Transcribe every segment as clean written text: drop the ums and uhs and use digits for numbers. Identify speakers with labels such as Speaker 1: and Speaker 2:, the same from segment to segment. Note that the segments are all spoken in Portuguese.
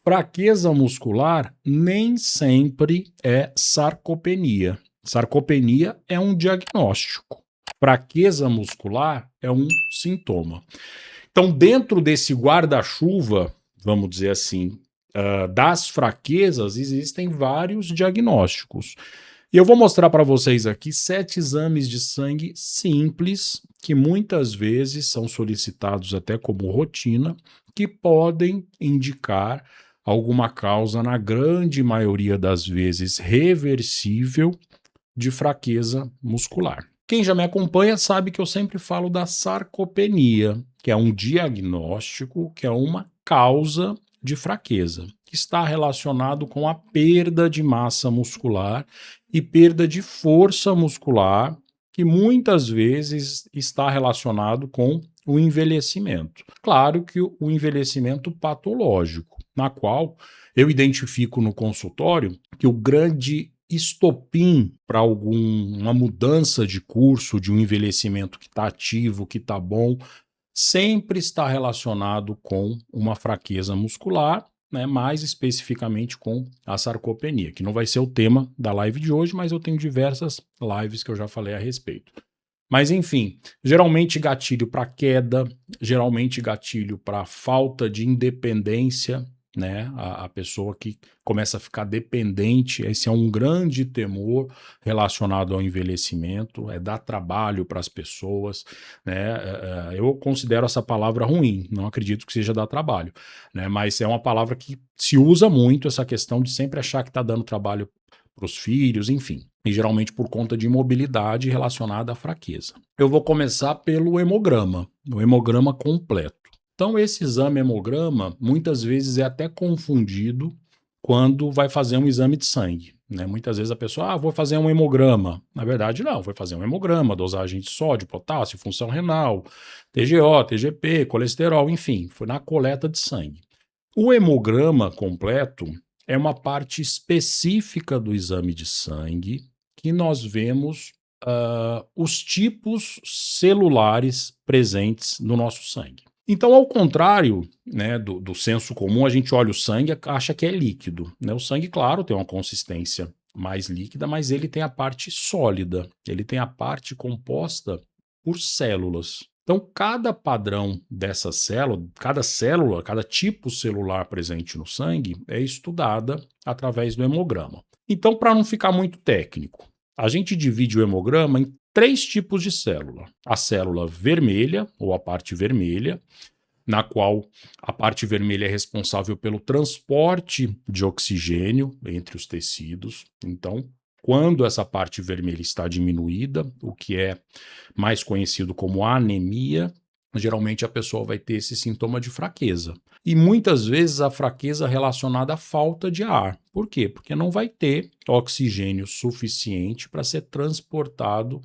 Speaker 1: Fraqueza muscular nem sempre é sarcopenia. Sarcopenia é um diagnóstico. Fraqueza muscular é um sintoma. Então, dentro desse guarda-chuva, vamos dizer assim, das fraquezas, existem vários diagnósticos. E eu vou mostrar para vocês aqui 7 exames de sangue simples, que muitas vezes são solicitados até como rotina, que podem indicar alguma causa, na grande maioria das vezes reversível, de fraqueza muscular. Quem já me acompanha sabe que eu sempre falo da sarcopenia, que é um diagnóstico, que é uma causa de fraqueza, que está relacionado com a perda de massa muscular e perda de força muscular, que muitas vezes está relacionado com o envelhecimento. Claro que o envelhecimento patológico, na qual eu identifico no consultório que o grande estopim para alguma mudança de curso, de um envelhecimento que está ativo, que está bom, sempre está relacionado com uma fraqueza muscular, né, mais especificamente com a sarcopenia, que não vai ser o tema da live de hoje, mas eu tenho diversas lives que eu já falei a respeito. Mas enfim, geralmente gatilho para queda, geralmente gatilho para falta de independência, né? A pessoa que começa a ficar dependente, esse é um grande temor relacionado ao envelhecimento, é dar trabalho para as pessoas, né? Eu considero essa palavra ruim, não acredito que seja dar trabalho, né? Mas é uma palavra que se usa muito, essa questão de sempre achar que está dando trabalho para os filhos, enfim, e geralmente por conta de imobilidade relacionada à fraqueza. Eu vou começar pelo hemograma, o hemograma completo. Então, esse exame hemograma, muitas vezes é até confundido quando vai fazer um exame de sangue, né? Muitas vezes a pessoa, vou fazer um hemograma. Na verdade, não, foi fazer um hemograma, dosagem de sódio, potássio, função renal, TGO, TGP, colesterol, enfim, foi na coleta de sangue. O hemograma completo é uma parte específica do exame de sangue que nós vemos os tipos celulares presentes no nosso sangue. Então, ao contrário, né, do senso comum, a gente olha o sangue e acha que é líquido, né? O sangue, claro, tem uma consistência mais líquida, mas ele tem a parte sólida, ele tem a parte composta por células. Então, cada padrão dessa célula, cada tipo celular presente no sangue é estudada através do hemograma. Então, para não ficar muito técnico, a gente divide o hemograma em 3 tipos de célula. A célula vermelha, ou a parte vermelha, na qual a parte vermelha é responsável pelo transporte de oxigênio entre os tecidos. Então, quando essa parte vermelha está diminuída, o que é mais conhecido como anemia, geralmente a pessoa vai ter esse sintoma de fraqueza. E muitas vezes a fraqueza relacionada à falta de ar. Por quê? Porque não vai ter oxigênio suficiente para ser transportado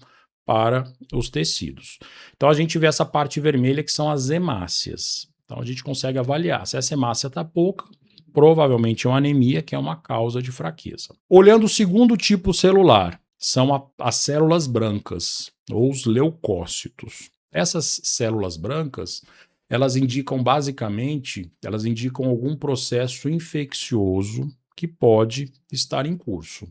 Speaker 1: para os tecidos. Então a gente vê essa parte vermelha que são as hemácias. Então a gente consegue avaliar se essa hemácia está pouca, provavelmente é uma anemia, que é uma causa de fraqueza. Olhando o segundo tipo celular, são as células brancas, ou os leucócitos. Essas células brancas, elas indicam algum processo infeccioso que pode estar em curso.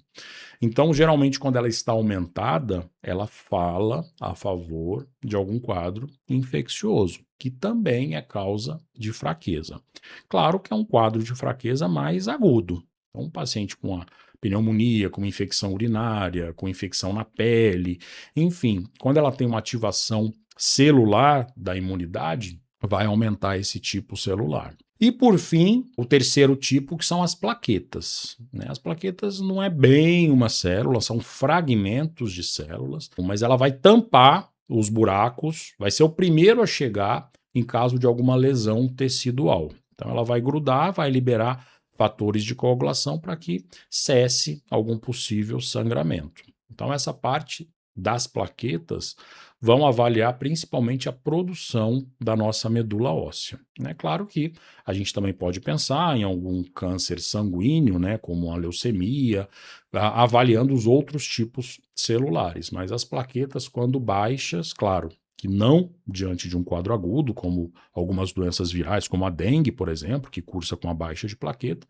Speaker 1: Então, geralmente, quando ela está aumentada, ela fala a favor de algum quadro infeccioso, que também é causa de fraqueza. Claro que é um quadro de fraqueza mais agudo. Então, um paciente com uma pneumonia, com infecção urinária, com infecção na pele, enfim, quando ela tem uma ativação celular da imunidade, vai aumentar esse tipo celular. E, por fim, o terceiro tipo, que são as plaquetas, né? As plaquetas não é bem uma célula, são fragmentos de células, mas ela vai tampar os buracos, vai ser o primeiro a chegar em caso de alguma lesão tecidual. Então, ela vai grudar, vai liberar fatores de coagulação para que cesse algum possível sangramento. Então, essa parte das plaquetas vão avaliar principalmente a produção da nossa medula óssea. É claro que a gente também pode pensar em algum câncer sanguíneo, né, como a leucemia, avaliando os outros tipos celulares, mas as plaquetas, quando baixas, claro, que não diante de um quadro agudo, como algumas doenças virais, como a dengue, por exemplo, que cursa com a baixa de plaqueta,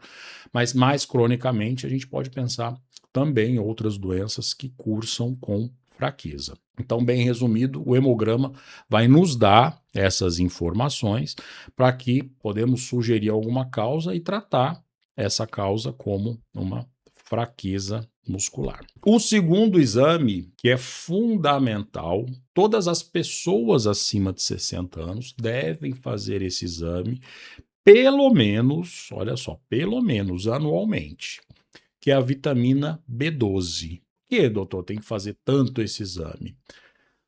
Speaker 1: mas mais cronicamente a gente pode pensar também em outras doenças que cursam com fraqueza. Então, bem resumido, o hemograma vai nos dar essas informações para que podemos sugerir alguma causa e tratar essa causa como uma fraqueza muscular. O segundo exame, que é fundamental, todas as pessoas acima de 60 anos devem fazer esse exame pelo menos, olha só, pelo menos anualmente, que é a vitamina B12. Por que, doutor, tem que fazer tanto esse exame?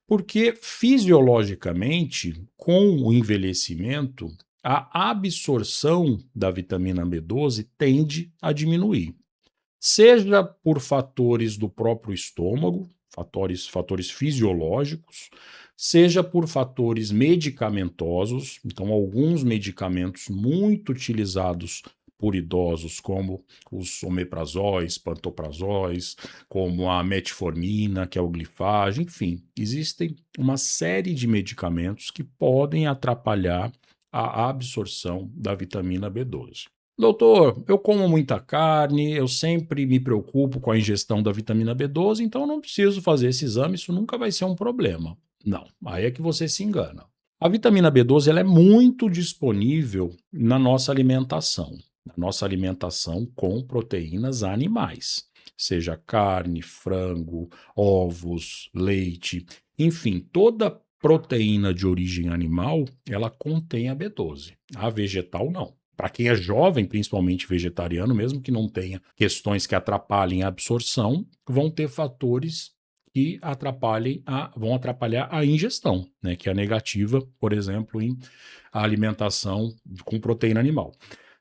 Speaker 1: Porque fisiologicamente, com o envelhecimento, a absorção da vitamina B12 tende a diminuir. Seja por fatores do próprio estômago, fatores fisiológicos, seja por fatores medicamentosos, então alguns medicamentos muito utilizados por idosos, como os omeprazóis, pantoprazóis, como a metformina, que é o glifage, enfim, existem uma série de medicamentos que podem atrapalhar a absorção da vitamina B12. Doutor, eu como muita carne, eu sempre me preocupo com a ingestão da vitamina B12, então eu não preciso fazer esse exame, isso nunca vai ser um problema. Não, aí é que você se engana. A vitamina B12 ela é muito disponível na nossa alimentação com proteínas animais, seja carne, frango, ovos, leite, enfim, toda proteína de origem animal, ela contém a B12. A vegetal não. Para quem é jovem, principalmente vegetariano, mesmo que não tenha questões que atrapalhem a absorção, vão ter fatores que vão atrapalhar a ingestão, né, que é a negativa, por exemplo, em alimentação com proteína animal.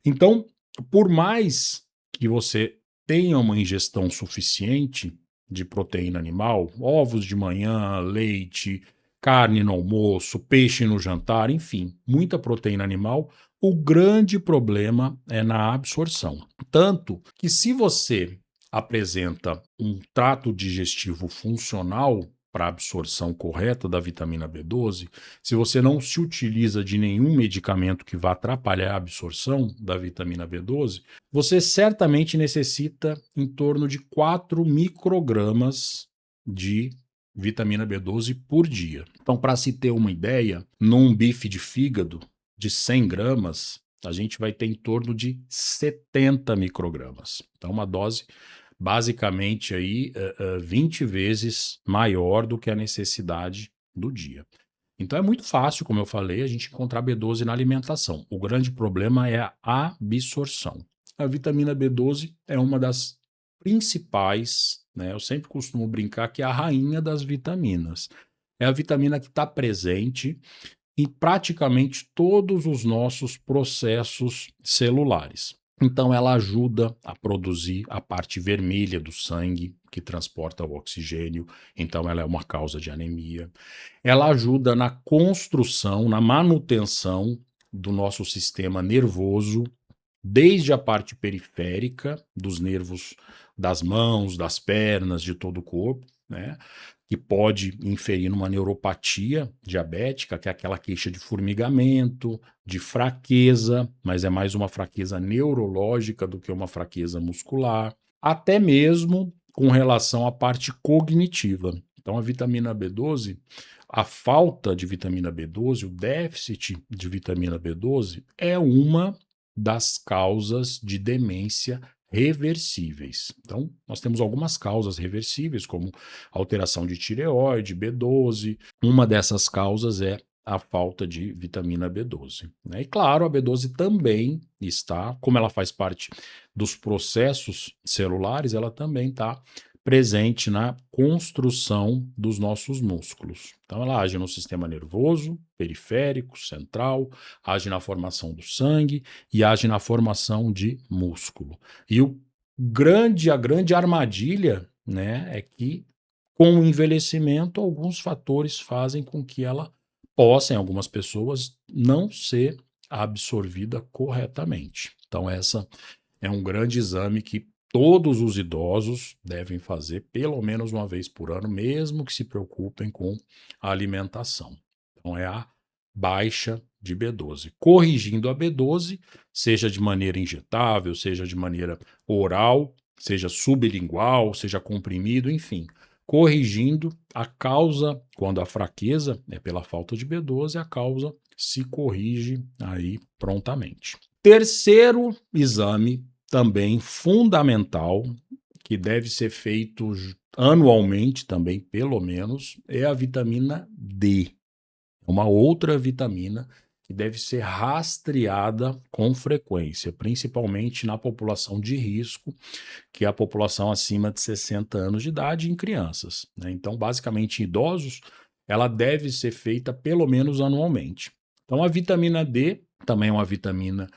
Speaker 1: Então, por mais que você tenha uma ingestão suficiente de proteína animal, ovos de manhã, leite, carne no almoço, peixe no jantar, enfim, muita proteína animal, o grande problema é na absorção. Tanto que se você apresenta um trato digestivo funcional para a absorção correta da vitamina B12, se você não se utiliza de nenhum medicamento que vá atrapalhar a absorção da vitamina B12, você certamente necessita em torno de 4 microgramas de vitamina B12 por dia. Então, para se ter uma ideia, num bife de fígado de 100 gramas, a gente vai ter em torno de 70 microgramas. Então, uma dose basicamente aí 20 vezes maior do que a necessidade do dia. Então é muito fácil, como eu falei, a gente encontrar B12 na alimentação. O grande problema é a absorção. A vitamina B12 é uma das principais, né? Eu sempre costumo brincar que é a rainha das vitaminas. É a vitamina que está presente em praticamente todos os nossos processos celulares. Então, ela ajuda a produzir a parte vermelha do sangue, que transporta o oxigênio, então, ela é uma causa de anemia. Ela ajuda na construção, na manutenção do nosso sistema nervoso, desde a parte periférica, dos nervos das mãos, das pernas, de todo o corpo, né? Que pode inferir numa neuropatia diabética, que é aquela queixa de formigamento, de fraqueza, mas é mais uma fraqueza neurológica do que uma fraqueza muscular, até mesmo com relação à parte cognitiva. Então, a vitamina B12, a falta de vitamina B12, o déficit de vitamina B12, é uma das causas de demência reversíveis. Então, nós temos algumas causas reversíveis, como alteração de tireoide, B12. Uma dessas causas é a falta de vitamina B12, né? E claro, a B12 também está, como ela faz parte dos processos celulares, ela também está presente na construção dos nossos músculos. Então, ela age no sistema nervoso, periférico, central, age na formação do sangue e age na formação de músculo. E a grande armadilha, né, é que com o envelhecimento, alguns fatores fazem com que ela possa, em algumas pessoas, não ser absorvida corretamente. Então, essa é um grande exame que todos os idosos devem fazer pelo menos uma vez por ano, mesmo que se preocupem com a alimentação. Então é a baixa de B12. Corrigindo a B12, seja de maneira injetável, seja de maneira oral, seja sublingual, seja comprimido, enfim. Corrigindo a causa, quando a fraqueza é pela falta de B12, a causa se corrige aí prontamente. Terceiro exame, também fundamental, que deve ser feito anualmente também, pelo menos, é a vitamina D. Uma outra vitamina que deve ser rastreada com frequência, principalmente na população de risco, que é a população acima de 60 anos de idade em crianças, né? Então, basicamente, em idosos, ela deve ser feita pelo menos anualmente. Então, a vitamina D também é uma vitamina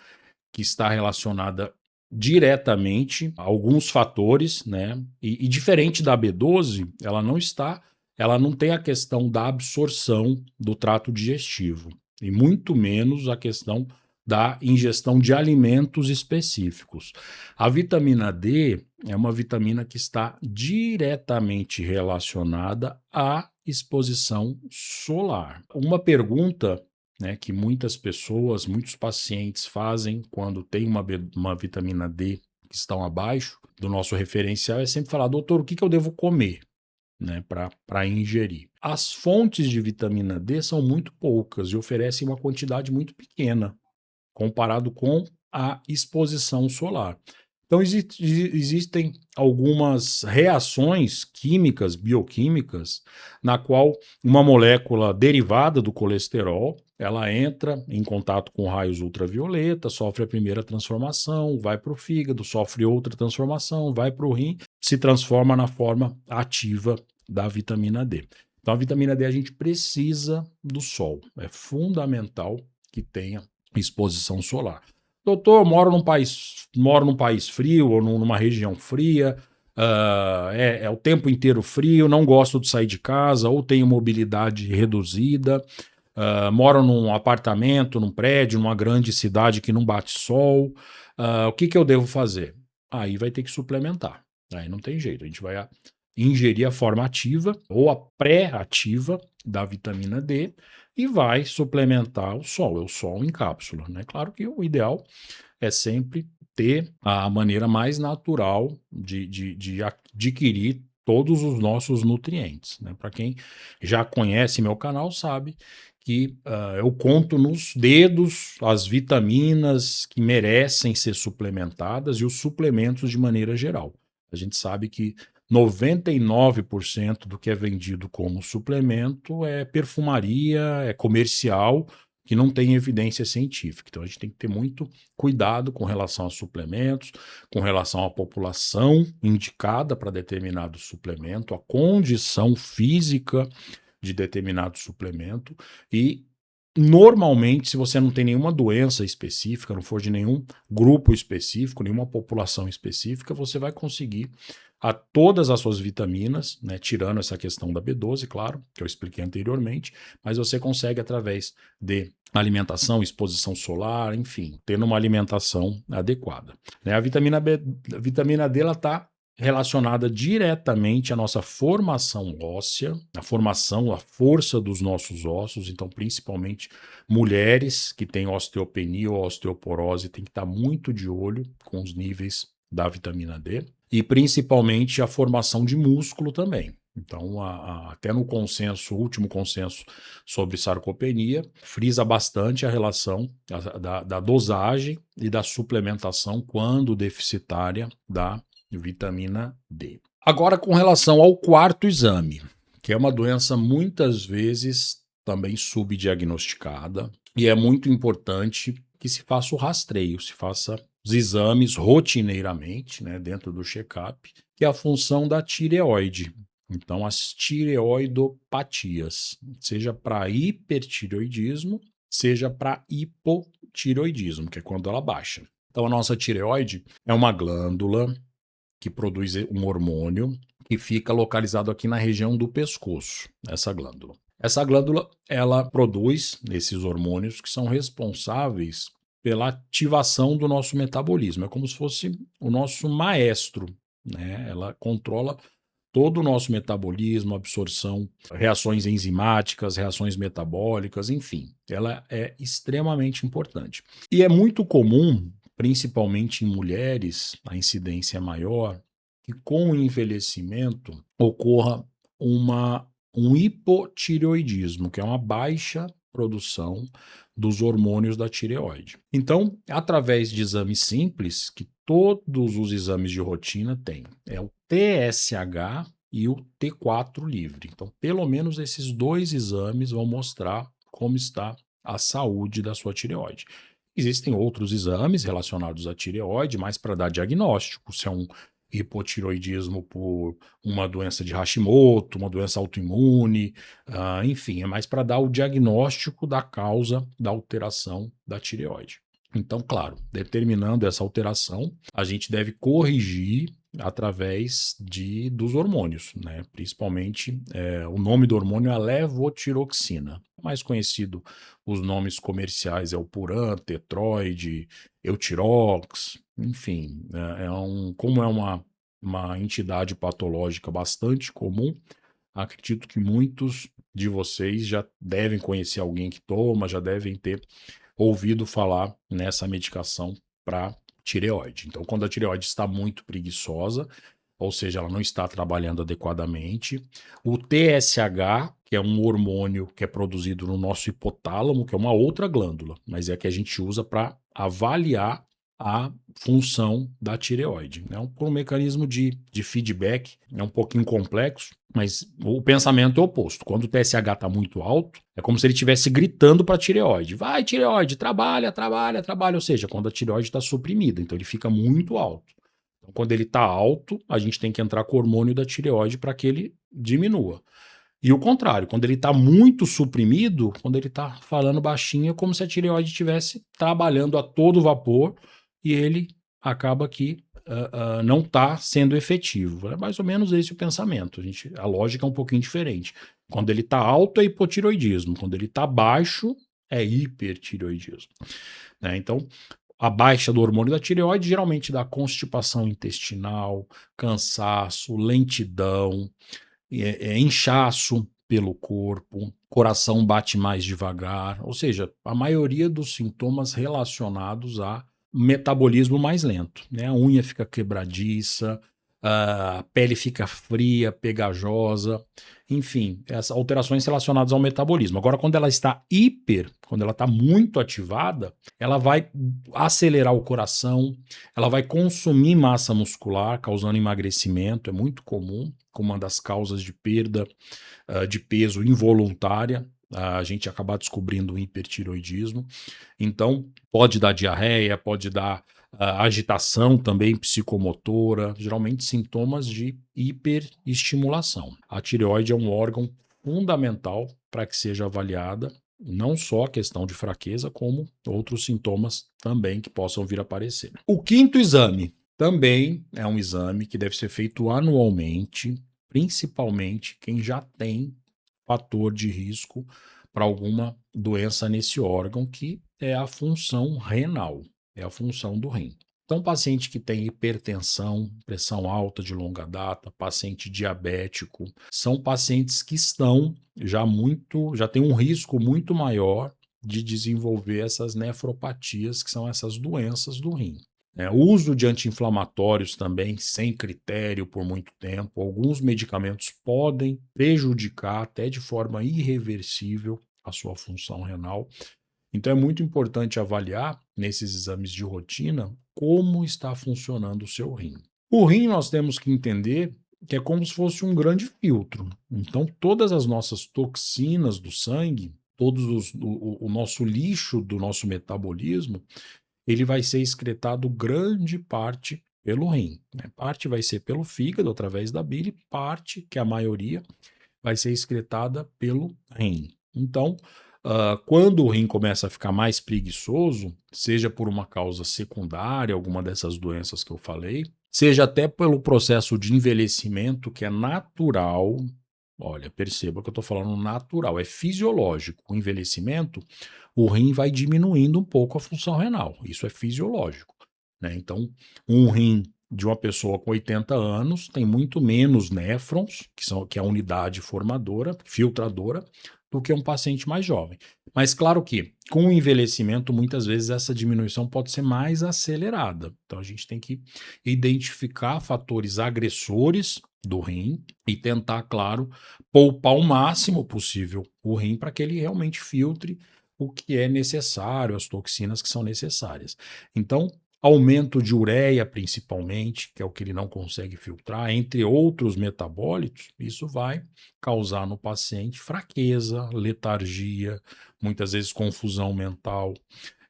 Speaker 1: que está relacionada diretamente a alguns fatores, né? E diferente da B12, ela não tem a questão da absorção do trato digestivo, e muito menos a questão da ingestão de alimentos específicos. A vitamina D é uma vitamina que está diretamente relacionada à exposição solar. Uma pergunta, né, que muitas pessoas, muitos pacientes fazem quando tem uma vitamina D que estão abaixo do nosso referencial é sempre falar: doutor, o que eu devo comer, né, para ingerir? As fontes de vitamina D são muito poucas e oferecem uma quantidade muito pequena comparado com a exposição solar. Então, existem algumas reações químicas, bioquímicas, na qual uma molécula derivada do colesterol, ela entra em contato com raios ultravioleta, sofre a primeira transformação, vai para o fígado, sofre outra transformação, vai para o rim, se transforma na forma ativa da vitamina D. Então, a vitamina D a gente precisa do sol, é fundamental que tenha exposição solar. Doutor, moro num país frio ou numa região fria, é o tempo inteiro frio, não gosto de sair de casa ou tenho mobilidade reduzida, moro num apartamento, num prédio, numa grande cidade que não bate sol, o que eu devo fazer? Aí vai ter que suplementar, aí não tem jeito, a gente vai ingerir a forma ativa ou a pré-ativa da vitamina D e vai suplementar o sol em cápsula, né? Claro que o ideal é sempre ter a maneira mais natural de adquirir todos os nossos nutrientes, né? Para quem já conhece meu canal sabe que eu conto nos dedos as vitaminas que merecem ser suplementadas e os suplementos de maneira geral. A gente sabe que 99% do que é vendido como suplemento é perfumaria, é comercial, que não tem evidência científica. Então a gente tem que ter muito cuidado com relação a suplementos, com relação à população indicada para determinado suplemento, a condição física de determinado suplemento e normalmente, se você não tem nenhuma doença específica, não for de nenhum grupo específico, nenhuma população específica, você vai conseguir todas as suas vitaminas, né, tirando essa questão da B12, claro, que eu expliquei anteriormente, mas você consegue através de alimentação, exposição solar, enfim, tendo uma alimentação adequada. Né? A vitamina D, ela está relacionada diretamente à nossa formação óssea, a força dos nossos ossos, então principalmente mulheres que têm osteopenia ou osteoporose têm que estar muito de olho com os níveis da vitamina D e principalmente a formação de músculo também. Então, até no último consenso sobre sarcopenia, frisa bastante a relação da dosagem e da suplementação quando deficitária da vitamina D. Agora, com relação ao quarto exame, que é uma doença muitas vezes também subdiagnosticada, e é muito importante que se faça o rastreio, se faça os exames rotineiramente, né, dentro do check-up, que é a função da tireoide. Então, as tireoidopatias, seja para hipertireoidismo, seja para hipotireoidismo, que é quando ela baixa. Então, a nossa tireoide é uma glândula que produz um hormônio que fica localizado aqui na região do pescoço, essa glândula. Essa glândula, ela produz esses hormônios que são responsáveis pela ativação do nosso metabolismo. É como se fosse o nosso maestro, né? Ela controla todo o nosso metabolismo, absorção, reações enzimáticas, reações metabólicas, enfim, ela é extremamente importante. E é muito comum, principalmente em mulheres, a incidência é maior, que com o envelhecimento ocorra um hipotireoidismo, que é uma baixa produção dos hormônios da tireoide. Então, através de exames simples, que todos os exames de rotina têm, é o TSH e o T4 livre. Então, pelo menos esses dois exames vão mostrar como está a saúde da sua tireoide. Existem outros exames relacionados à tireoide, mas para dar diagnóstico, se é um hipotireoidismo por uma doença de Hashimoto, uma doença autoimune, enfim, é mais para dar o diagnóstico da causa da alteração da tireoide. Então, claro, determinando essa alteração, a gente deve corrigir através dos hormônios, né? Principalmente, o nome do hormônio é a levotiroxina. Mais conhecido, os nomes comerciais é o Puran, Tetroide, Eutirox, enfim, como é uma entidade patológica bastante comum, acredito que muitos de vocês já devem conhecer alguém que toma, já devem ter ouvido falar nessa medicação para tireoide. Então, quando a tireoide está muito preguiçosa, ou seja, ela não está trabalhando adequadamente, o TSH, que é um hormônio que é produzido no nosso hipotálamo, que é uma outra glândula, mas é a que a gente usa para avaliar a função da tireoide. É por um mecanismo de feedback, é um pouquinho complexo, mas o pensamento é oposto. Quando o TSH está muito alto, é como se ele estivesse gritando para a tireoide: vai, tireoide, trabalha, trabalha, trabalha. Ou seja, quando a tireoide está suprimida, então ele fica muito alto. Então, quando ele está alto, a gente tem que entrar com o hormônio da tireoide para que ele diminua. E o contrário, quando ele está muito suprimido, quando ele está falando baixinho, é como se a tireoide estivesse trabalhando a todo vapor e ele acaba que não está sendo efetivo. É mais ou menos esse o pensamento. A lógica é um pouquinho diferente. Quando ele está alto é hipotireoidismo, quando ele está baixo é hipertireoidismo. Né? Então, a baixa do hormônio da tireoide geralmente dá constipação intestinal, cansaço, lentidão, inchaço pelo corpo, coração bate mais devagar, ou seja, a maioria dos sintomas relacionados a metabolismo mais lento, né? A unha fica quebradiça, a pele fica fria, pegajosa, enfim, essas alterações relacionadas ao metabolismo. Agora, quando ela está quando ela está muito ativada, ela vai acelerar o coração, ela vai consumir massa muscular, causando emagrecimento, é muito comum, como uma das causas de perda de peso involuntária, a gente acabar descobrindo o hipertiroidismo. Então, pode dar diarreia, pode dar agitação também psicomotora, geralmente sintomas de hiperestimulação. A tireoide é um órgão fundamental para que seja avaliada, não só a questão de fraqueza, como outros sintomas também que possam vir a aparecer. O quinto exame também é um exame que deve ser feito anualmente, principalmente quem já tem fator de risco para alguma doença nesse órgão, que é a função renal, é a função do rim. Então, paciente que tem hipertensão, pressão alta de longa data, paciente diabético, são pacientes que estão já têm um risco muito maior de desenvolver essas nefropatias, que são essas doenças do rim. O uso de anti-inflamatórios também, sem critério por muito tempo, alguns medicamentos podem prejudicar até de forma irreversível a sua função renal. Então é muito importante avaliar nesses exames de rotina como está funcionando o seu rim. O rim nós temos que entender que é como se fosse um grande filtro. Então todas as nossas toxinas do sangue, o nosso lixo do nosso metabolismo, ele vai ser excretado grande parte pelo rim. Né? Parte vai ser pelo fígado, através da bile, parte, que é a maioria, vai ser excretada pelo rim. Então, quando o rim começa a ficar mais preguiçoso, seja por uma causa secundária, alguma dessas doenças que eu falei, seja até pelo processo de envelhecimento que é natural. Olha, perceba que eu estou falando natural, é fisiológico. O envelhecimento, o rim vai diminuindo um pouco a função renal. Isso é fisiológico. Né? Então, um rim de uma pessoa com 80 anos tem muito menos néfrons, que é a unidade formadora, filtradora, do que um paciente mais jovem. Mas claro que, com o envelhecimento, muitas vezes essa diminuição pode ser mais acelerada. Então a gente tem que identificar fatores agressores do rim e tentar, claro, poupar o máximo possível o rim para que ele realmente filtre o que é necessário, as toxinas que são necessárias. Então, aumento de ureia, principalmente, que é o que ele não consegue filtrar, entre outros metabólitos, isso vai causar no paciente fraqueza, letargia, muitas vezes confusão mental.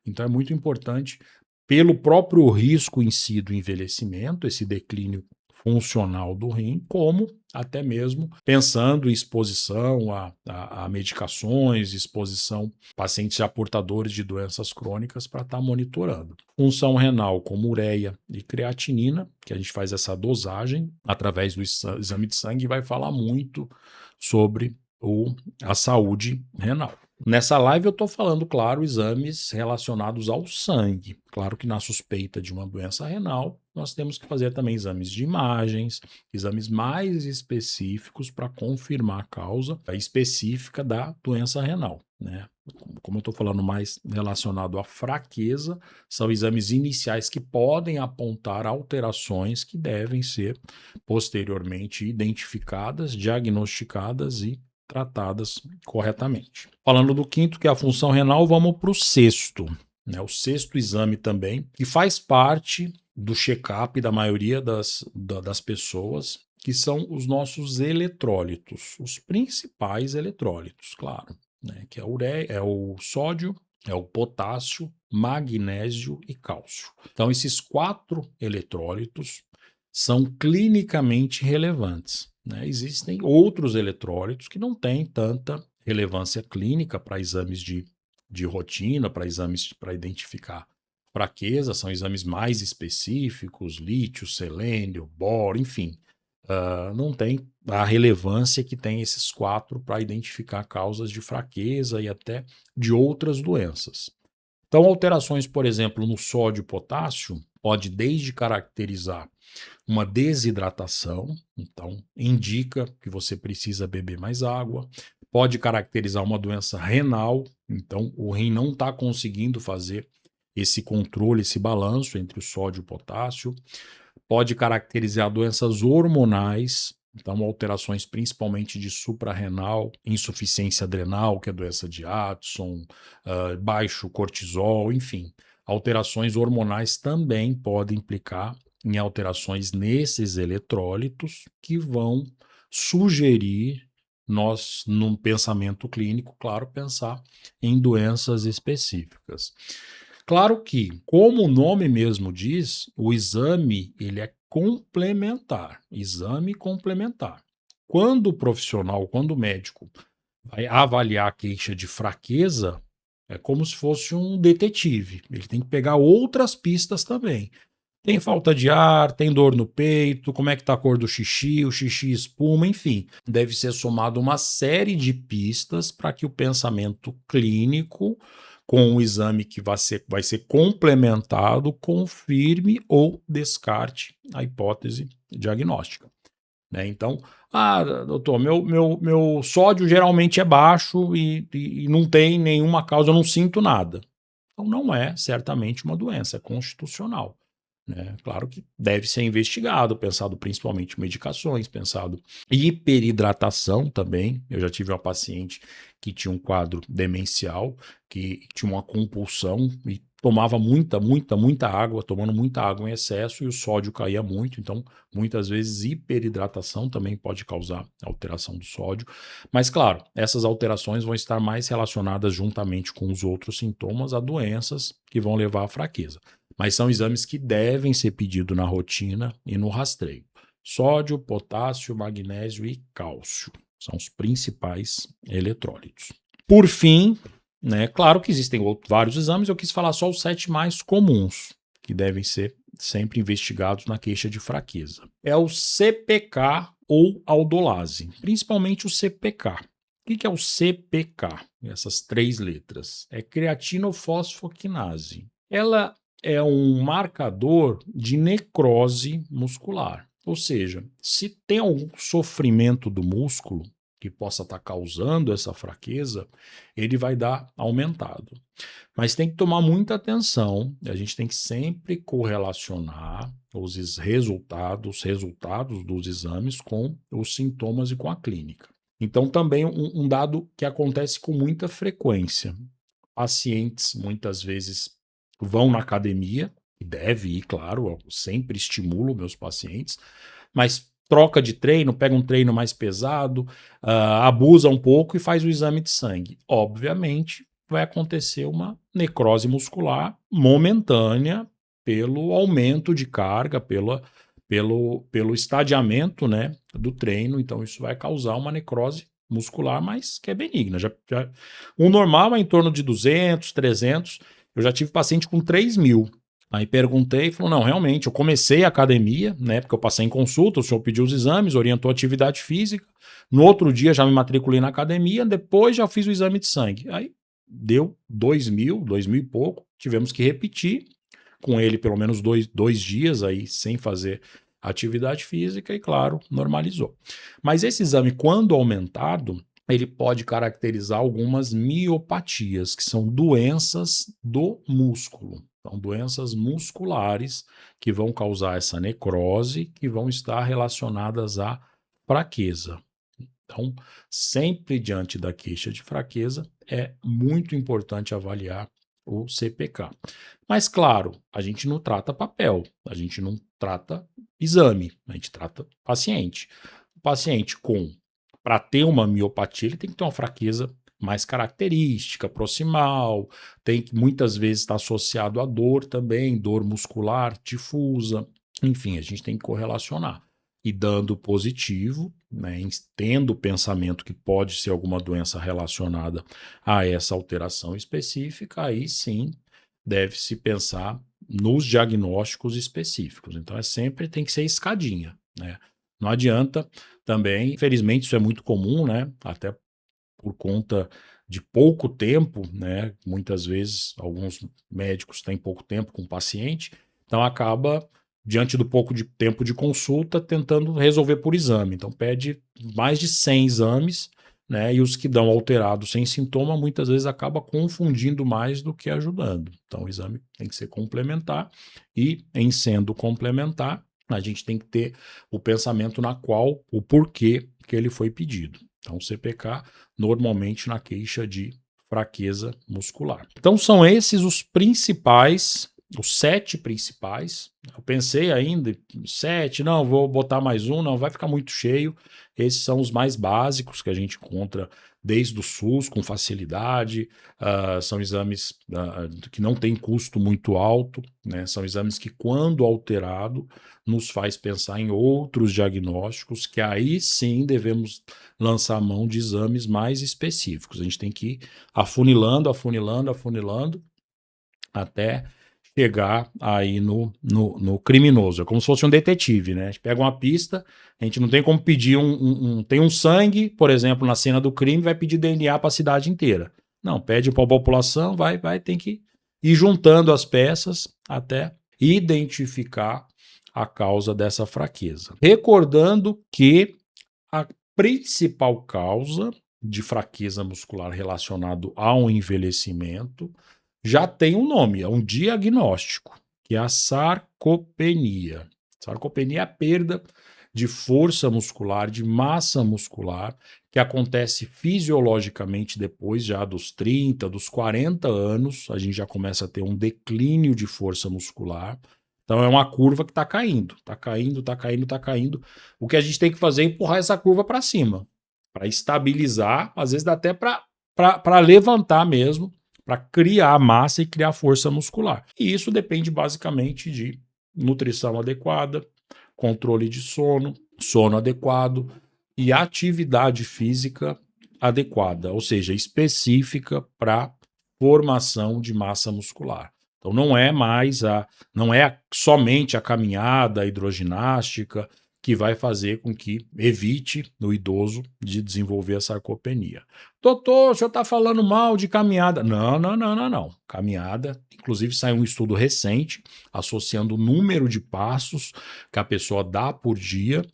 Speaker 1: Então é muito importante, pelo próprio risco em si do envelhecimento, esse declínio funcional do rim, como até mesmo pensando em exposição a medicações, exposição a pacientes já portadores de doenças crônicas para estar monitorando. Função renal como ureia e creatinina, que a gente faz essa dosagem através do exame de sangue e vai falar muito sobre a saúde renal. Nessa live eu estou falando, claro, exames relacionados ao sangue. Claro que na suspeita de uma doença renal, nós temos que fazer também exames de imagens, exames mais específicos para confirmar a causa específica da doença renal, né? Como eu estou falando mais relacionado à fraqueza, são exames iniciais que podem apontar alterações que devem ser posteriormente identificadas, diagnosticadas e tratadas corretamente. Falando do quinto, que é a função renal, vamos para o sexto, né? O sexto exame também, que faz parte do check-up da maioria das pessoas, que são os nossos eletrólitos, os principais eletrólitos, claro, né? Que é a ureia, é o sódio, é o potássio, magnésio e cálcio. Então, esses 4 eletrólitos são clinicamente relevantes, né? Existem outros eletrólitos que não têm tanta relevância clínica para exames de rotina, para exames para identificar fraqueza, são exames mais específicos, lítio, selênio, boro, enfim. Não tem a relevância que tem esses 4 para identificar causas de fraqueza e até de outras doenças. Então, alterações, por exemplo, no sódio e potássio, pode desde caracterizar uma desidratação, então indica que você precisa beber mais água, pode caracterizar uma doença renal, então o rim não está conseguindo fazer esse controle, esse balanço entre o sódio e o potássio, pode caracterizar doenças hormonais, então alterações principalmente de suprarrenal, insuficiência adrenal, que é a doença de Addison, baixo cortisol, enfim. Alterações hormonais também podem implicar em alterações nesses eletrólitos que vão sugerir nós, num pensamento clínico, claro, pensar em doenças específicas. Claro que, como o nome mesmo diz, o exame ele é complementar, exame complementar. Quando o profissional, quando o médico vai avaliar a queixa de fraqueza, é como se fosse um detetive. Ele tem que pegar outras pistas também. Tem falta de ar, tem dor no peito, como é que está a cor do xixi, o xixi espuma, enfim. Deve ser somado uma série de pistas para que o pensamento clínico, com o exame que vai ser complementado, confirme ou descarte a hipótese diagnóstica, né? Então, doutor, meu sódio geralmente é baixo e não tem nenhuma causa, eu não sinto nada. Então, não é certamente uma doença, é constitucional, né? Claro que deve ser investigado, pensado principalmente em medicações, pensado em hiperidratação também. Eu já tive uma paciente que tinha um quadro demencial, que tinha uma compulsão e tomava muita água, tomando muita água em excesso e o sódio caía muito. Então, muitas vezes, hiperidratação também pode causar alteração do sódio. Mas, claro, essas alterações vão estar mais relacionadas juntamente com os outros sintomas a doenças que vão levar à fraqueza. Mas são exames que devem ser pedidos na rotina e no rastreio. Sódio, potássio, magnésio e cálcio são os principais eletrólitos. Por fim, né, claro que existem vários exames, eu quis falar só os 7 mais comuns, que devem ser sempre investigados na queixa de fraqueza. É o CPK ou aldolase, principalmente o CPK. O que é o CPK? Essas 3 letras. É creatinofosfoquinase. Ela é um marcador de necrose muscular. Ou seja, se tem algum sofrimento do músculo que possa estar causando essa fraqueza, ele vai dar aumentado. Mas tem que tomar muita atenção, a gente tem que sempre correlacionar os resultados dos exames com os sintomas e com a clínica. Então, também um dado que acontece com muita frequência. Pacientes, muitas vezes, vão na academia, e deve ir, claro, eu sempre estimulo meus pacientes, mas troca de treino, pega um treino mais pesado, abusa um pouco e faz o exame de sangue. Obviamente, vai acontecer uma necrose muscular momentânea pelo aumento de carga, pelo estadiamento, né, do treino. Então, isso vai causar uma necrose muscular, mas que é benigna. O normal é em torno de 200, 300. Eu já tive paciente com 3.000. Aí perguntei e falou, não, realmente, eu comecei a academia, né, porque eu passei em consulta, o senhor pediu os exames, orientou a atividade física, no outro dia já me matriculei na academia, depois já fiz o exame de sangue. Aí deu 2.000 e pouco, tivemos que repetir com ele pelo menos dois dias aí sem fazer atividade física e, claro, normalizou. Mas esse exame, quando aumentado, ele pode caracterizar algumas miopatias, que são doenças do músculo. Então, doenças musculares que vão causar essa necrose, que vão estar relacionadas à fraqueza. Então, sempre diante da queixa de fraqueza, é muito importante avaliar o CPK. Mas, claro, a gente não trata papel, a gente não trata exame, a gente trata paciente. O paciente para ter uma miopatia, ele tem que ter uma fraqueza mais característica, proximal, tem que muitas vezes estar associado a dor também, dor muscular difusa, enfim, a gente tem que correlacionar. E dando positivo, né, tendo o pensamento que pode ser alguma doença relacionada a essa alteração específica, aí sim deve-se pensar nos diagnósticos específicos. Então, sempre tem que ser escadinha, né? Não adianta também, infelizmente isso é muito comum, né? Até por conta de pouco tempo, né? Muitas vezes alguns médicos têm pouco tempo com o paciente, então acaba, diante do pouco de tempo de consulta, tentando resolver por exame. Então pede mais de 100 exames, né? E os que dão alterado sem sintoma, muitas vezes acaba confundindo mais do que ajudando. Então o exame tem que ser complementar e, em sendo complementar, a gente tem que ter o pensamento o porquê que ele foi pedido. Então, o CPK, normalmente na queixa de fraqueza muscular. Então, são esses os 7 principais. Eu pensei ainda, 7, não, vou botar mais um, não, vai ficar muito cheio. Esses são os mais básicos que a gente encontra desde o SUS com facilidade, são exames que não têm custo muito alto, né? São exames que, quando alterado, nos faz pensar em outros diagnósticos, que aí sim devemos lançar mão de exames mais específicos. A gente tem que ir afunilando, até chegar aí no criminoso. É como se fosse um detetive, né? A gente pega uma pista, a gente não tem como pedir tem um sangue, por exemplo, na cena do crime, vai pedir DNA para a cidade inteira. Não, pede para a população, tem que ir juntando as peças até identificar a causa dessa fraqueza. Recordando que a principal causa de fraqueza muscular relacionado ao envelhecimento já tem um nome, é um diagnóstico, que é a sarcopenia. Sarcopenia é a perda de força muscular, de massa muscular, que acontece fisiologicamente depois já dos 30, dos 40 anos, a gente já começa a ter um declínio de força muscular. Então é uma curva que está caindo, está caindo, está caindo, está caindo. O que a gente tem que fazer é empurrar essa curva para cima, para estabilizar, às vezes dá até para levantar mesmo, para criar massa e criar força muscular. E isso depende basicamente de nutrição adequada, controle de sono adequado e atividade física adequada, ou seja, específica para formação de massa muscular. Então não é somente a caminhada, a hidroginástica que vai fazer com que evite no idoso de desenvolver a sarcopenia. Doutor, o senhor está falando mal de caminhada. Não, não, não, não, não. Caminhada, inclusive saiu um estudo recente associando o número de passos que a pessoa dá por dia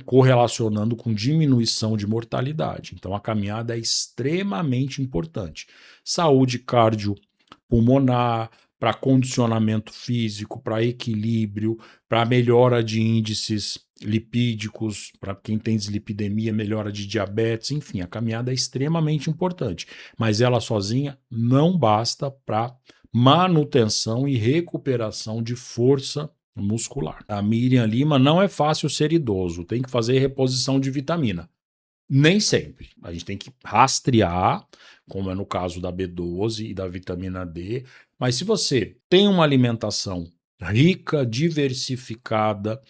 Speaker 1: correlacionando com diminuição de mortalidade. Então a caminhada é extremamente importante. Saúde cardiopulmonar, para condicionamento físico, para equilíbrio, para melhora de índices lipídicos, para quem tem dislipidemia, melhora de diabetes, enfim, a caminhada é extremamente importante, mas ela sozinha não basta para manutenção e recuperação de força muscular. A Miriam Lima, não é fácil ser idoso, tem que fazer reposição de vitamina. Nem sempre. A gente tem que rastrear, como é no caso da B12 e da vitamina D. Mas se você tem uma alimentação rica, diversificada,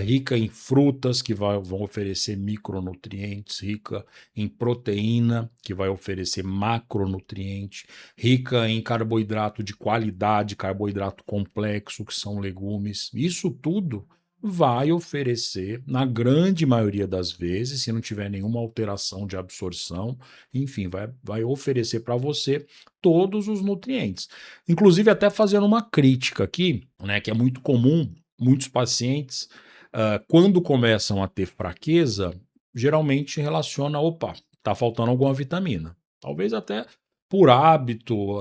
Speaker 1: rica em frutas, que vão oferecer micronutrientes, rica em proteína, que vai oferecer macronutriente, rica em carboidrato de qualidade, carboidrato complexo, que são legumes, isso tudo vai oferecer, na grande maioria das vezes, se não tiver nenhuma alteração de absorção, enfim, vai oferecer para você todos os nutrientes. Inclusive, até fazendo uma crítica aqui, né, que é muito comum, muitos pacientes, quando começam a ter fraqueza, geralmente relaciona, opa, tá faltando alguma vitamina. Talvez até por hábito,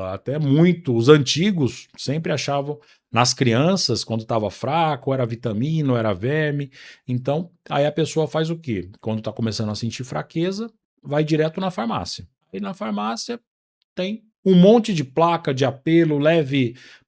Speaker 1: até muito, os antigos sempre achavam nas crianças, quando estava fraco, ou era vitamina, ou era verme. Então, aí a pessoa faz o quê? Quando está começando a sentir fraqueza, vai direto na farmácia. E na farmácia tem um monte de placa de apelo,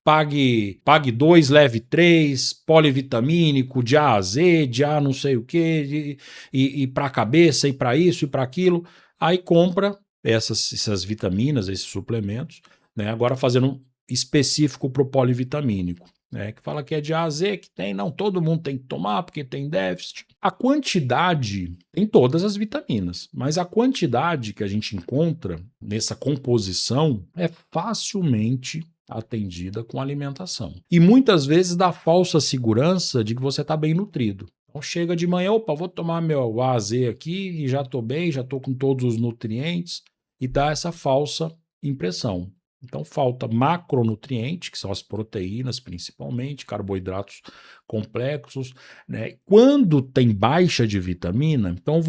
Speaker 1: pague 2, leve 3, polivitamínico, de A a Z, de A não sei o quê, e para a cabeça, e para isso, e para aquilo. Aí compra essas vitaminas, esses suplementos, né? Agora fazendo um específico para o polivitamínico, né? Que fala que é de A a Z, que tem, não, todo mundo tem que tomar porque tem déficit. A quantidade tem todas as vitaminas, mas a quantidade que a gente encontra nessa composição é facilmente atendida com alimentação. E muitas vezes dá falsa segurança de que você está bem nutrido. Então chega de manhã, opa, vou tomar meu A a Z aqui e já estou bem, já estou com todos os nutrientes, e dá essa falsa impressão. Então falta macronutriente, que são as proteínas principalmente, carboidratos complexos, né? Quando tem baixa de vitamina, então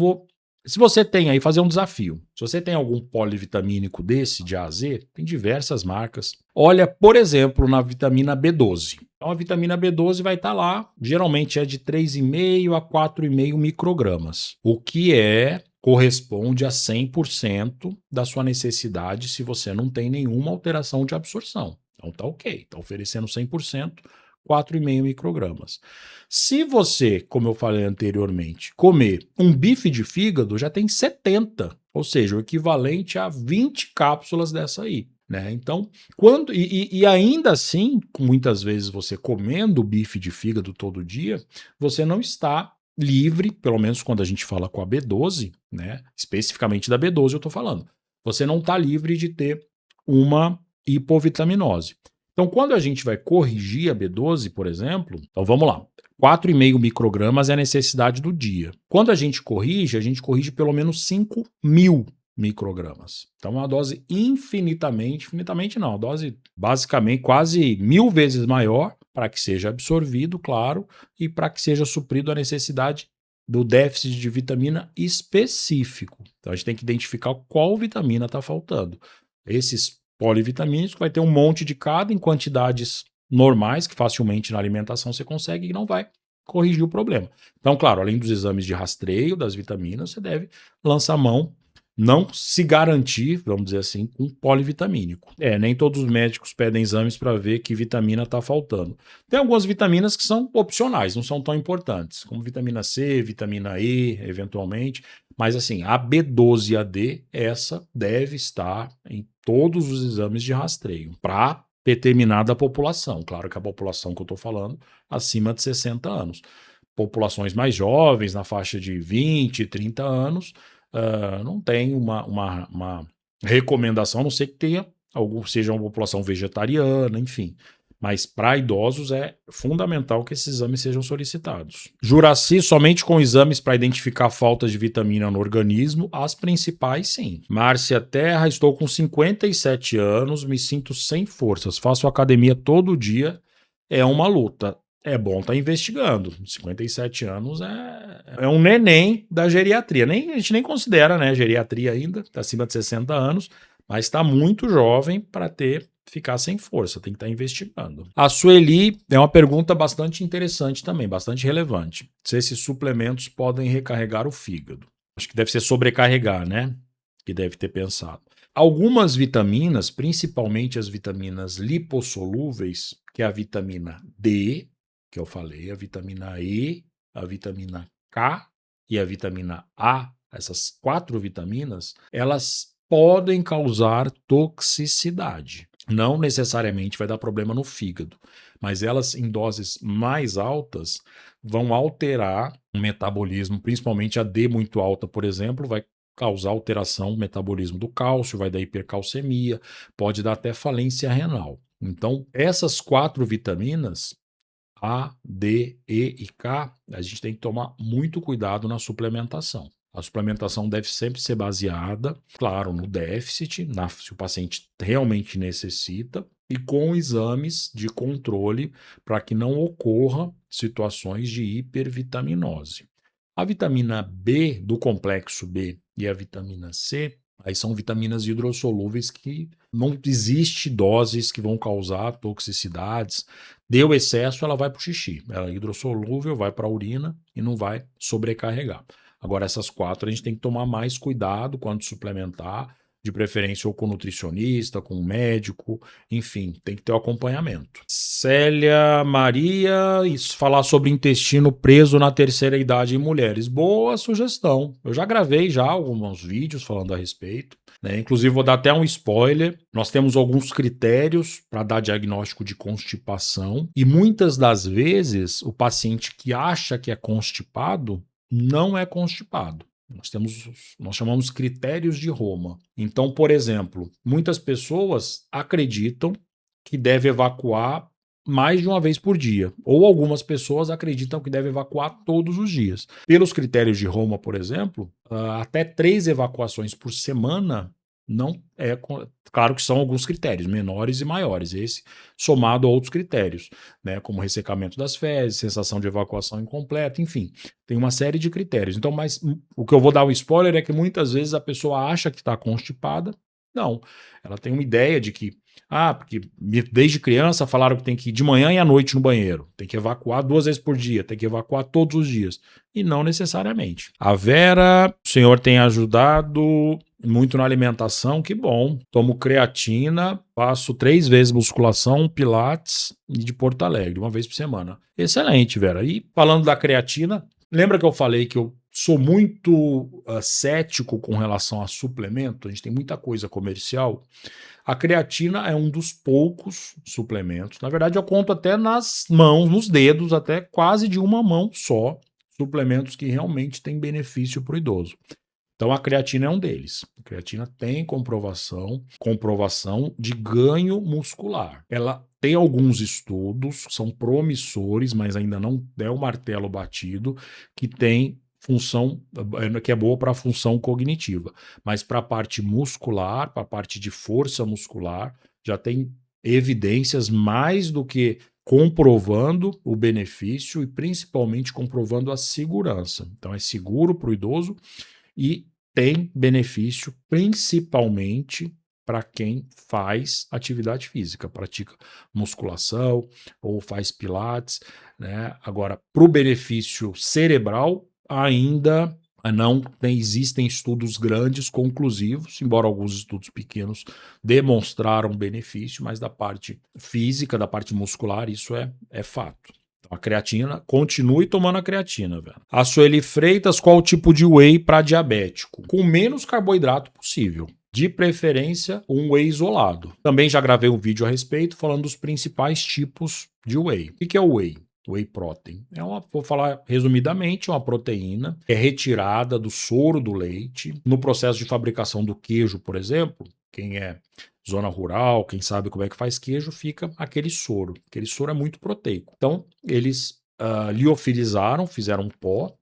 Speaker 1: se você tem aí, fazer um desafio. Se você tem algum polivitamínico desse, de A a Z, tem diversas marcas. Olha, por exemplo, na vitamina B12. Então a vitamina B12 vai estar lá, geralmente é de 3,5 a 4,5 microgramas, o que corresponde a 100% da sua necessidade se você não tem nenhuma alteração de absorção. Então tá ok, está oferecendo 100%, 4,5 microgramas. Se você, como eu falei anteriormente, comer um bife de fígado, já tem 70, ou seja, o equivalente a 20 cápsulas dessa aí. Né? Então, ainda assim, muitas vezes você comendo bife de fígado todo dia, você não está livre, pelo menos quando a gente fala com a B12, né? Especificamente da B12 eu estou falando, você não está livre de ter uma hipovitaminose. Então, quando a gente vai corrigir a B12, por exemplo, então vamos lá, 4,5 microgramas é a necessidade do dia. Quando a gente corrige pelo menos 5.000 microgramas. Então, uma dose infinitamente não, uma dose basicamente quase 1.000 vezes maior para que seja absorvido, claro, e para que seja suprido a necessidade do déficit de vitamina específico. Então, a gente tem que identificar qual vitamina está faltando. Esses polivitamínicos vai ter um monte de cada em quantidades normais, que facilmente na alimentação você consegue e não vai corrigir o problema. Então, claro, além dos exames de rastreio das vitaminas, você deve lançar mão, não se garantir, vamos dizer assim, com polivitamínico. Nem todos os médicos pedem exames para ver que vitamina está faltando. Tem algumas vitaminas que são opcionais, não são tão importantes, como vitamina C, vitamina E, eventualmente. Mas assim, a B12 e a D, essa deve estar em todos os exames de rastreio para determinada população. Claro que a população que eu estou falando, acima de 60 anos. Populações mais jovens, na faixa de 20, 30 anos, não tem uma recomendação, a não ser que seja uma população vegetariana, enfim. Mas para idosos é fundamental que esses exames sejam solicitados. Juraci, somente com exames para identificar faltas de vitamina no organismo, as principais sim. Márcia Terra, estou com 57 anos, me sinto sem forças, faço academia todo dia, é uma luta. É bom estar investigando. 57 anos é um neném da geriatria. A gente nem considera, né, geriatria ainda, está acima de 60 anos, mas está muito jovem para ficar sem força, tem que estar investigando. A Sueli é uma pergunta bastante interessante também, bastante relevante. Se esses suplementos podem recarregar o fígado. Acho que deve ser sobrecarregar, né? Que deve ter pensado. Algumas vitaminas, principalmente as vitaminas lipossolúveis, que é a vitamina D, que eu falei, a vitamina E, a vitamina K e a vitamina A, essas 4 vitaminas, elas podem causar toxicidade. Não necessariamente vai dar problema no fígado, mas elas em doses mais altas vão alterar o metabolismo, principalmente a D muito alta, por exemplo, vai causar alteração no metabolismo do cálcio, vai dar hipercalcemia, pode dar até falência renal. Então, essas 4 vitaminas, A, D, E e K, a gente tem que tomar muito cuidado na suplementação. A suplementação deve sempre ser baseada, claro, no déficit, se o paciente realmente necessita, e com exames de controle para que não ocorra situações de hipervitaminose. A vitamina B, do complexo B, e a vitamina C, aí são vitaminas hidrossolúveis que não existe doses que vão causar toxicidades. Deu excesso, ela vai para o xixi. Ela é hidrossolúvel, vai para a urina e não vai sobrecarregar. Agora, essas 4 a gente tem que tomar mais cuidado quando suplementar, de preferência ou com nutricionista, com médico, enfim, tem que ter o acompanhamento. Célia Maria, falar sobre intestino preso na terceira idade em mulheres. Boa sugestão. Eu já gravei alguns vídeos falando a respeito. Inclusive, vou dar até um spoiler. Nós temos alguns critérios para dar diagnóstico de constipação, e muitas das vezes o paciente que acha que é constipado não é constipado. Nós chamamos critérios de Roma. Então, por exemplo, muitas pessoas acreditam que deve evacuar mais de uma vez por dia, ou algumas pessoas acreditam que deve evacuar todos os dias. Pelos critérios de Roma, por exemplo, até 3 evacuações por semana não é. Claro que são alguns critérios, menores e maiores, esse somado a outros critérios, né, como ressecamento das fezes, sensação de evacuação incompleta, enfim, tem uma série de critérios. Então, mas o que eu vou dar um spoiler é que muitas vezes a pessoa acha que está constipada. Não, ela tem uma ideia de que, porque desde criança falaram que tem que ir de manhã e à noite no banheiro, tem que evacuar 2 vezes por dia, tem que evacuar todos os dias, e não necessariamente. A Vera, o senhor tem ajudado muito na alimentação, que bom. Tomo creatina, faço 3 vezes musculação, pilates e de Porto Alegre, 1 vez por semana. Excelente, Vera. E falando da creatina, lembra que eu falei que eu sou muito cético com relação a suplemento? A gente tem muita coisa comercial. A creatina é um dos poucos suplementos. Na verdade, eu conto até nas mãos, nos dedos, até quase de uma mão só, suplementos que realmente têm benefício para o idoso. Então, a creatina é um deles. A creatina tem comprovação de ganho muscular. Ela tem alguns estudos, são promissores, mas ainda não é o martelo batido, que tem função, que é boa para a função cognitiva. Mas para a parte muscular, para a parte de força muscular, já tem evidências mais do que comprovando o benefício e principalmente comprovando a segurança. Então, é seguro para o idoso e tem benefício principalmente para quem faz atividade física, pratica musculação ou faz pilates, né? Agora, para o benefício cerebral, ainda não existem estudos grandes conclusivos, embora alguns estudos pequenos demonstraram benefício, mas da parte física, da parte muscular, isso é fato. A creatina, continue tomando a creatina, velho. A Sueli Freitas, qual o tipo de whey para diabético? Com menos carboidrato possível. De preferência, um whey isolado. Também já gravei um vídeo a respeito falando dos principais tipos de whey. O que é o whey? Whey protein. Vou falar resumidamente, uma proteína que é retirada do soro do leite. No processo de fabricação do queijo, por exemplo, quem é zona rural, quem sabe como é que faz queijo, fica aquele soro. Aquele soro é muito proteico. Então, eles liofilizaram, fizeram um pó,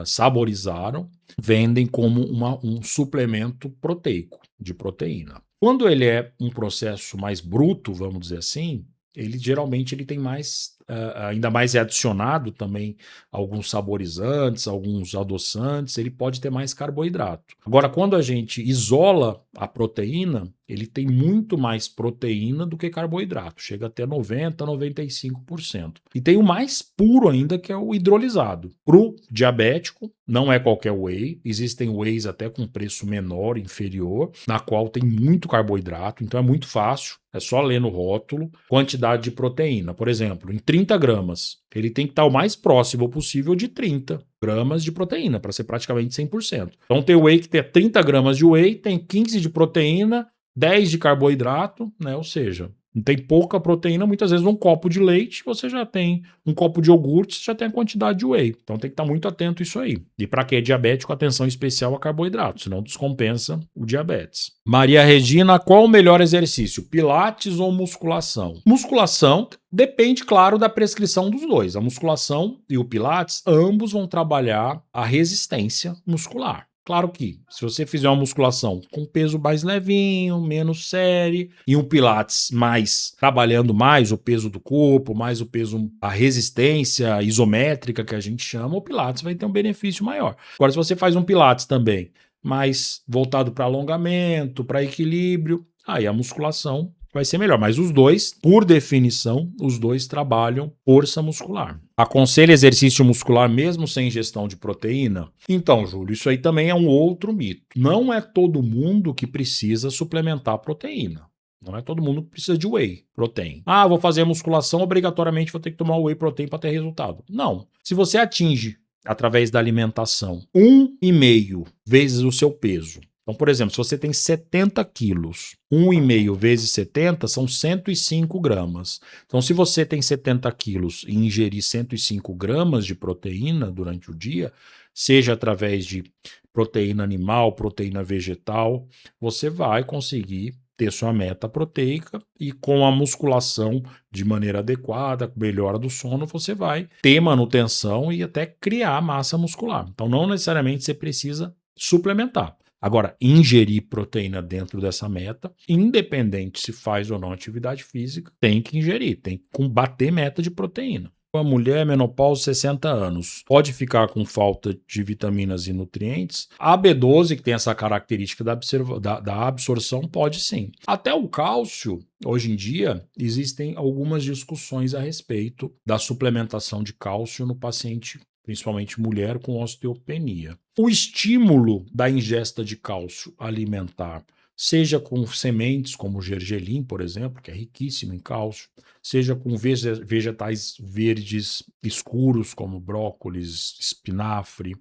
Speaker 1: saborizaram, vendem como um suplemento proteico, de proteína. Quando ele é um processo mais bruto, vamos dizer assim, ele geralmente ele tem mais, ainda mais é adicionado também alguns saborizantes, alguns adoçantes, ele pode ter mais carboidrato. Agora, quando a gente isola a proteína, ele tem muito mais proteína do que carboidrato, chega até 90, 95%. E tem o mais puro ainda, que é o hidrolisado. Para o diabético, não é qualquer whey, existem wheys até com preço menor, inferior, na qual tem muito carboidrato, então é muito fácil, é só ler no rótulo, quantidade de proteína. Por exemplo, em 30 gramas, ele tem que estar o mais próximo possível de 30 gramas de proteína, para ser praticamente 100%. Então tem whey que tem 30 gramas de whey, tem 15 de proteína, 10 de carboidrato, né? Ou seja, tem pouca proteína, muitas vezes um copo de leite, você já tem um copo de iogurte, você já tem a quantidade de whey. Então tem que estar muito atento a isso aí. E para quem é diabético, atenção especial a carboidrato, senão descompensa o diabetes. Maria Regina, qual o melhor exercício? Pilates ou musculação? Musculação depende, claro, da prescrição dos dois. A musculação e o pilates, ambos vão trabalhar a resistência muscular. Claro que, se você fizer uma musculação com peso mais levinho, menos série, e um pilates mais, trabalhando mais o peso do corpo, mais o peso, a resistência isométrica que a gente chama, o pilates vai ter um benefício maior. Agora, se você faz um pilates também mais voltado para alongamento, para equilíbrio, aí a musculação vai ser melhor. Mas os dois, por definição, os dois trabalham força muscular. Aconselha exercício muscular mesmo sem ingestão de proteína? Então, Júlio, isso aí também é um outro mito. Não é todo mundo que precisa suplementar proteína. Não é todo mundo que precisa de whey protein. Ah, vou fazer musculação, obrigatoriamente vou ter que tomar whey protein para ter resultado. Não. Se você atinge, através da alimentação, 1,5 vezes o seu peso. Então, por exemplo, se você tem 70 quilos, 1,5 vezes 70 são 105 gramas. Então, se você tem 70 quilos e ingerir 105 gramas de proteína durante o dia, seja através de proteína animal, proteína vegetal, você vai conseguir ter sua meta proteica e com a musculação de maneira adequada, melhora do sono, você vai ter manutenção e até criar massa muscular. Então, não necessariamente você precisa suplementar. Agora, ingerir proteína dentro dessa meta, independente se faz ou não atividade física, tem que ingerir, tem que combater meta de proteína. A mulher menopausa 60 anos pode ficar com falta de vitaminas e nutrientes. A B12, que tem essa característica da absorção, pode sim. Até o cálcio, hoje em dia, existem algumas discussões a respeito da suplementação de cálcio no paciente, principalmente mulher com osteopenia. O estímulo da ingesta de cálcio alimentar, seja com sementes como o gergelim, por exemplo, que é riquíssimo em cálcio, seja com vegetais verdes escuros como brócolis, espinafre,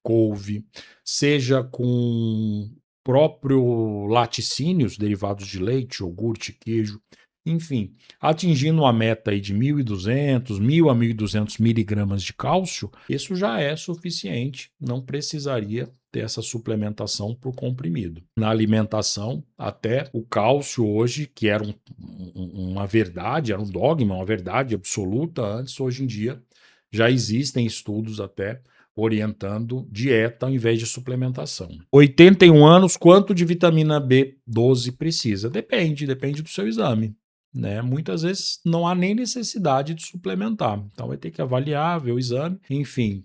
Speaker 1: couve, seja com próprio laticínios derivados de leite, iogurte, queijo, enfim, atingindo uma meta aí de 1.200, 1.000 a 1.200 miligramas de cálcio, isso já é suficiente, não precisaria ter essa suplementação por comprimido. Na alimentação, até o cálcio hoje, que era uma verdade, era um dogma, uma verdade absoluta antes, hoje em dia já existem estudos até orientando dieta ao invés de suplementação. 81 anos, quanto de vitamina B12 precisa? Depende do seu exame. Né? Muitas vezes não há nem necessidade de suplementar. Então vai ter que avaliar, ver o exame, enfim,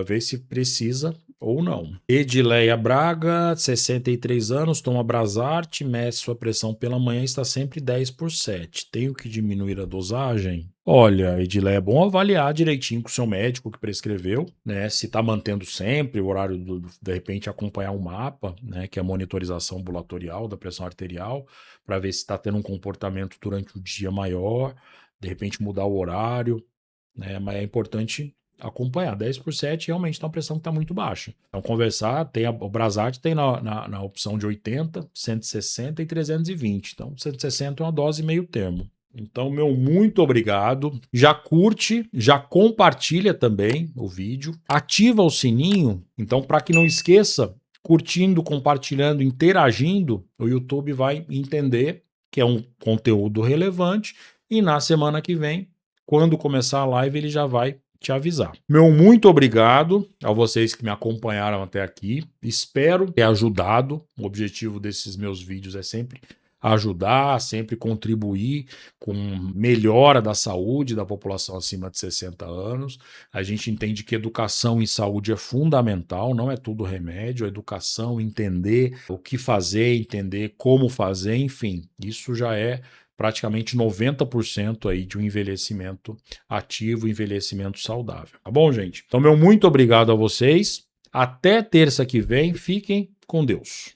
Speaker 1: ver se precisa ou não. Edileia Braga, 63 anos, toma Brasart, mede sua pressão pela manhã, está sempre 10/7. Tenho que diminuir a dosagem? Olha, Edileia, é bom avaliar direitinho com o seu médico que prescreveu, né? Se está mantendo sempre o horário, de repente, acompanhar um mapa, né? Que é a monitorização ambulatorial da pressão arterial, para ver se está tendo um comportamento durante o dia maior, de repente mudar o horário, né? Mas é importante acompanhar. 10/7 realmente está uma pressão que está muito baixa. Então, conversar, o Brasart tem na opção de 80, 160 e 320. Então, 160 é uma dose meio termo. Então, meu muito obrigado. Já curte, já compartilha também o vídeo, ativa o sininho. Então, para que não esqueça curtindo, compartilhando, interagindo, o YouTube vai entender que é um conteúdo relevante e na semana que vem, quando começar a live, ele já vai te avisar. Meu muito obrigado a vocês que me acompanharam até aqui. Espero ter ajudado. O objetivo desses meus vídeos é sempre ajudar, sempre contribuir com melhora da saúde da população acima de 60 anos. A gente entende que educação em saúde é fundamental, não é tudo remédio, a educação, entender o que fazer, entender como fazer, enfim, isso já é praticamente 90% aí de um envelhecimento ativo, envelhecimento saudável. Tá bom, gente? Então, meu muito obrigado a vocês. Até terça que vem. Fiquem com Deus.